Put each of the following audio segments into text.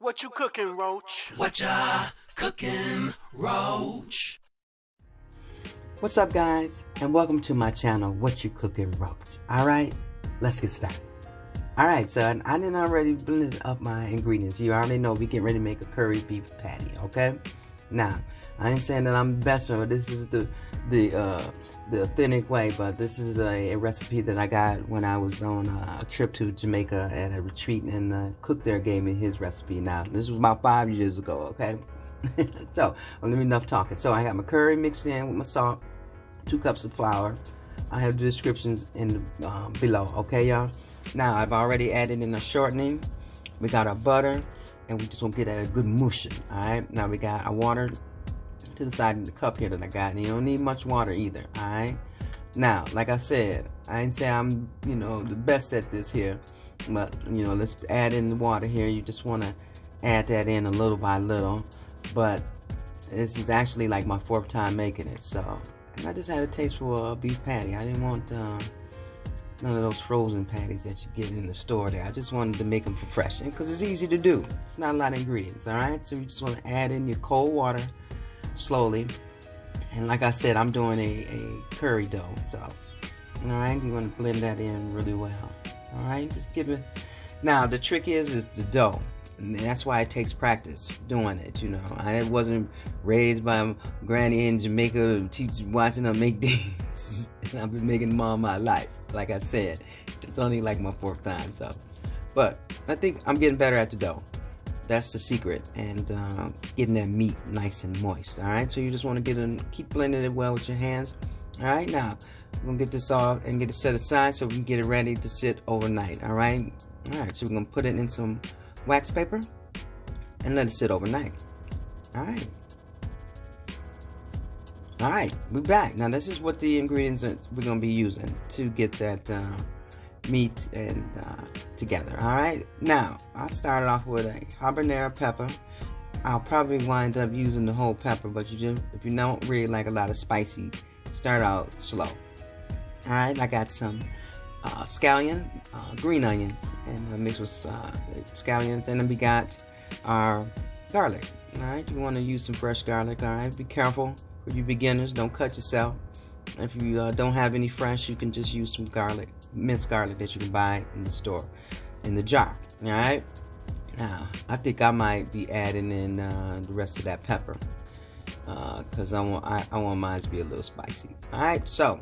What you cooking, Roch? Whatcha cooking, Roch? What's up, guys, and welcome to my channel, What You Cooking, Roch. Alright, let's get started. Alright, so I didn't already blend up my ingredients. You already know we getting ready to make a curried beef patty, okay? Now, I ain't saying that I'm the best, or this is the authentic way, but this is a recipe that I got when I was on a trip to Jamaica at a retreat, and the cook there gave me his recipe. Now, this was about 5 years ago, okay? So, let me enough talking. So, I got my curry mixed in with my salt, 2 cups of flour. I have the descriptions in the, below, okay, y'all? Now, I've already added in a shortening. We got our butter, and we just gonna get a good mushing, alright? Now, we got our water to the side of the cup here that I got, and you don't need much water either, alright? Now, like I said, I ain't say I'm, the best at this here, but, let's add in the water here. You just want to add that in a little by little, but this is actually like my 4th time making it, so, and I just had a taste for a beef patty. I didn't want none of those frozen patties that you get in the store there. I just wanted to make them refreshing, because it's easy to do. It's not a lot of ingredients, alright? So you just want to add in your cold water slowly, and like I said, I'm doing a curry dough, so alright, you want to blend that in really well. Alright, just give it. Now the trick is the dough, and that's why it takes practice doing it. I wasn't raised by my granny in Jamaica watching her make these. I've been making them all my life. Like I said, it's only like my 4th time, so, but I think I'm getting better at the dough. That's the secret, and getting that meat nice and moist. All right, so you just want to keep blending it well with your hands. All right, now we're gonna get this off and get it set aside so we can get it ready to sit overnight. All right, so we're gonna put it in some wax paper and let it sit overnight. All right, we're back. Now this is what the ingredients we're gonna be using to get that meat and together. All right, now I started off with a habanero pepper. I'll probably wind up using the whole pepper, but if you don't really like a lot of spicy, start out slow. All right, I got some scallion, green onions, and mixed with scallions, and then we got our garlic. All right, you want to use some fresh garlic. All right, be careful for you beginners, don't cut yourself. If you don't have any fresh, you can just use some garlic, minced garlic that you can buy in the store, in the jar. All right. Now, I think I might be adding in the rest of that pepper, because I want mine to be a little spicy. All right. So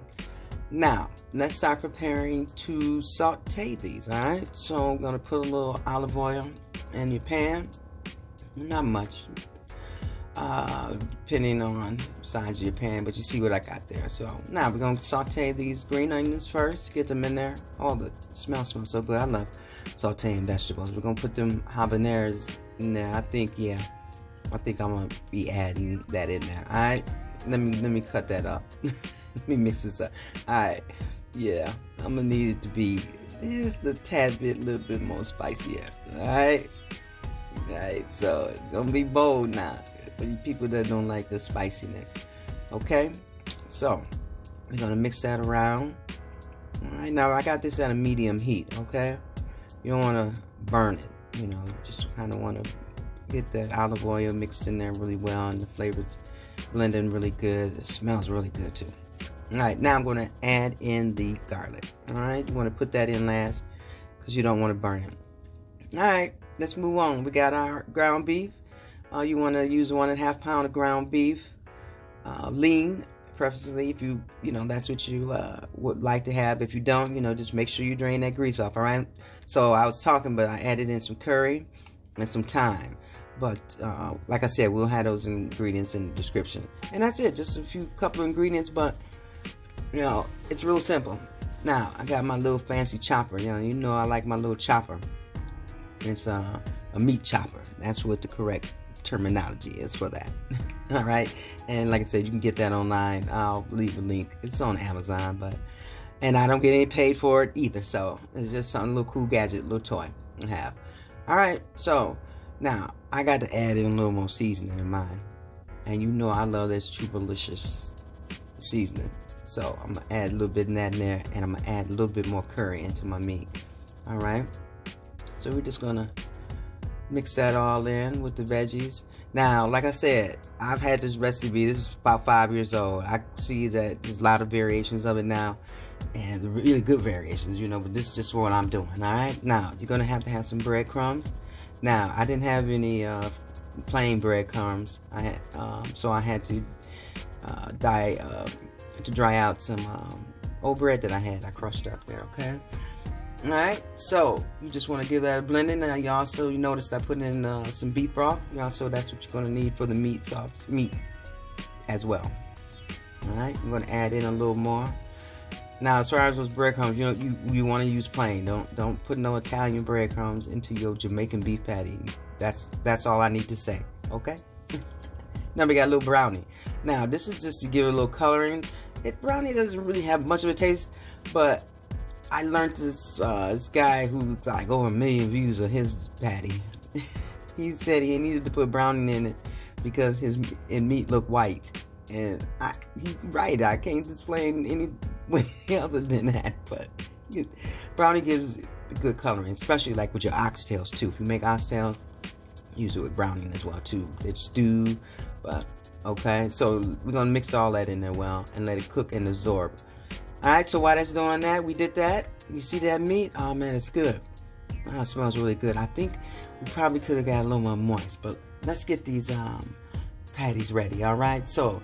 now let's start preparing to saute these. All right. So I'm gonna put a little olive oil in your pan. Not much. Depending on the size of your pan, but you see what I got there. So now we're going to saute these green onions first, get them in there. Oh, the smell smells so good. I love sauteing vegetables. We're going to put them habaneros in there. I think I'm going to be adding that in there. All right, let me cut that up. Let me mix this up. All right, yeah, I'm going to need it to be just a tad bit, little bit more spicier. All right, so don't be bold now for you people that don't like the spiciness. Okay, so we're gonna mix that around. All right, now I got this at a medium heat. Okay, you don't want to burn it. Just kind of want to get that olive oil mixed in there really well, and the flavors blending really good. It smells really good too. All right, now I'm going to add in the garlic. All right, you want to put that in last because you don't want to burn it. All right, let's move on. We got our ground beef. You want to use 1.5 pounds of ground beef, lean, preferably if that's what you would like to have. If you don't, just make sure you drain that grease off. All right. So I was talking, but I added in some curry and some thyme. But like I said, we'll have those ingredients in the description. And that's it. Just a couple of ingredients, but it's real simple. Now I got my little fancy chopper. You know I like my little chopper. It's a meat chopper. That's what the correct terminology is for that. All right, and like I said, you can get that online. I'll leave a link. It's on Amazon, and I don't get any paid for it either, so it's just some little cool gadget, little toy I have. All right, so now I got to add in a little more seasoning in mine, and I love this Troublicious seasoning, so I'm gonna add a little bit of that in there, and I'm gonna add a little bit more curry into my meat. All right, so we're just gonna Mix that all in with the veggies. Now, like I said, I've had this recipe. This is about 5 years old. I see that there's a lot of variations of it now, and really good variations, you know, but this is just what I'm doing. All right, now you're gonna have to have some breadcrumbs. Now, I didn't have any plain breadcrumbs. I had so I had to dry out some old bread that I had. I crushed up there. Okay. All right. So you just want to give that a blending. Now you also, you noticed I put in some beef broth. You also, that's what you're going to need for the meat sauce, meat as well. All right. I'm going to add in a little more. Now, as far as those breadcrumbs, you know, you want to use plain. Don't put no Italian breadcrumbs into your Jamaican beef patty. That's all I need to say. Okay. Now we got a little brownie. Now this is just to give it a little coloring. Brownie doesn't really have much of a taste, but I learned this guy who like over 1 million views of his patty. He said he needed to put brownie in it because his meat looked white, and he's right. I can't explain any way other than that, but brownie gives good coloring, especially like with your oxtails too. If you make oxtails, use it with browning as well too. It's stew, but okay. So we're gonna mix all that in there well and let it cook and absorb. All right. So while that's doing that, we did that. You see that meat? Oh man, it's good. Oh, it smells really good. I think we probably could have got a little more moist, but let's get these patties ready. All right. So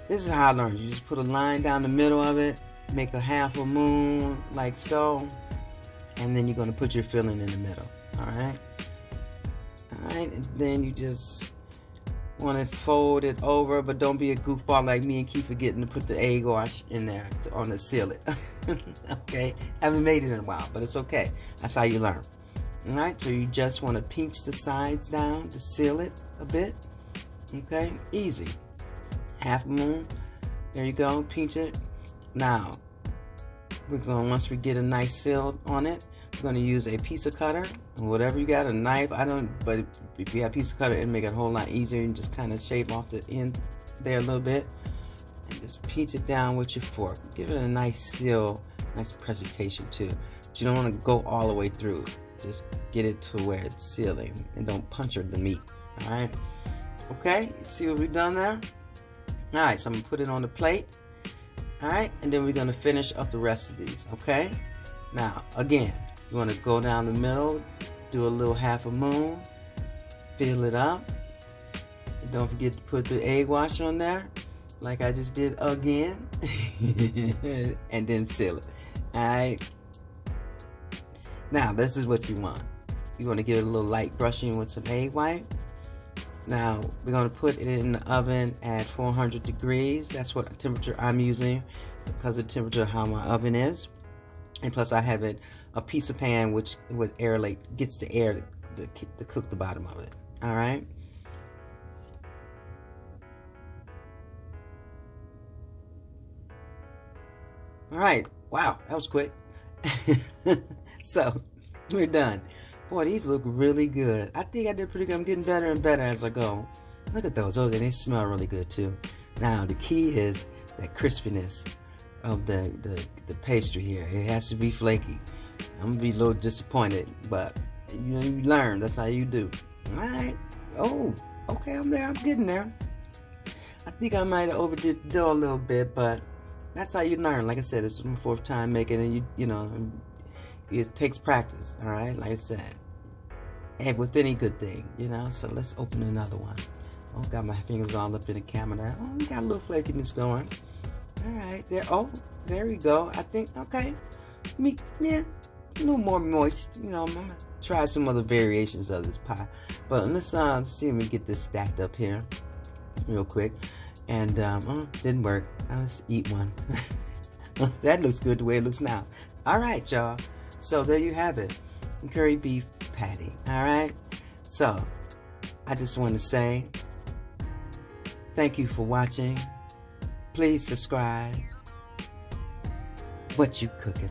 this is how I learned. You just put a line down the middle of it, make a half a moon like so, and then you're gonna put your filling in the middle. All right. Alright, and then you just want to fold it over, but don't be a goofball like me and keep forgetting to put the egg wash in there to seal it. Okay, haven't made it in a while, but it's okay. That's how you learn. Alright, so you just want to pinch the sides down to seal it a bit. Okay, easy. Half a moon. There you go, pinch it. Now, once we get a nice seal on it, we're going to use a pizza cutter, whatever you got, a knife. But if you have a pizza cutter, it'll make it a whole lot easier. You just kind of shave off the end there a little bit and just pinch it down with your fork. Give it a nice seal, nice presentation too. But you don't want to go all the way through. Just get it to where it's sealing and don't puncture the meat. All right. Okay. See what we've done there? All right. So I'm gonna put it on the plate. All right, and then we're gonna finish up the rest of these. Okay. Now again, you want to go down the middle, do a little half a moon, fill it up, and don't forget to put the egg wash on there, like I just did again, and then seal it. Alright. Now this is what you want. You want to give it a little light brushing with some egg white. Now we're going to put it in the oven at 400 degrees. That's what temperature I'm using because of the temperature of how my oven is. And plus I have it a pizza pan which with air, like gets the air to cook the bottom of it. All right. All right. Wow, that was quick. So we're done. Boy, these look really good. I think I did pretty good. I'm getting better and better as I go. Look at those. Oh, they smell really good too. Now the key is that crispiness of the pastry here. It has to be flaky. I'm gonna be a little disappointed, but you learn. That's how you do. All right. Oh, okay. I'm there. I'm getting there. I think I might have overdid the dough a little bit, but that's how you learn. Like I said, it's my 4th time making it. You know, it takes practice. All right. Like I said, and with any good thing, you know. So let's open another one. Oh, got my fingers all up in the camera there. Oh, we got a little flakiness going. All right, there. Oh, there we go. I think okay. Yeah, a little more moist. You know, I'm gonna try some other variations of this pie. But let's see if we get this stacked up here, real quick. And didn't work. Let's eat one. That looks good the way it looks now. All right, y'all. So there you have it, curry beef patty. All right. So I just want to say thank you for watching. Please subscribe. What you cooking?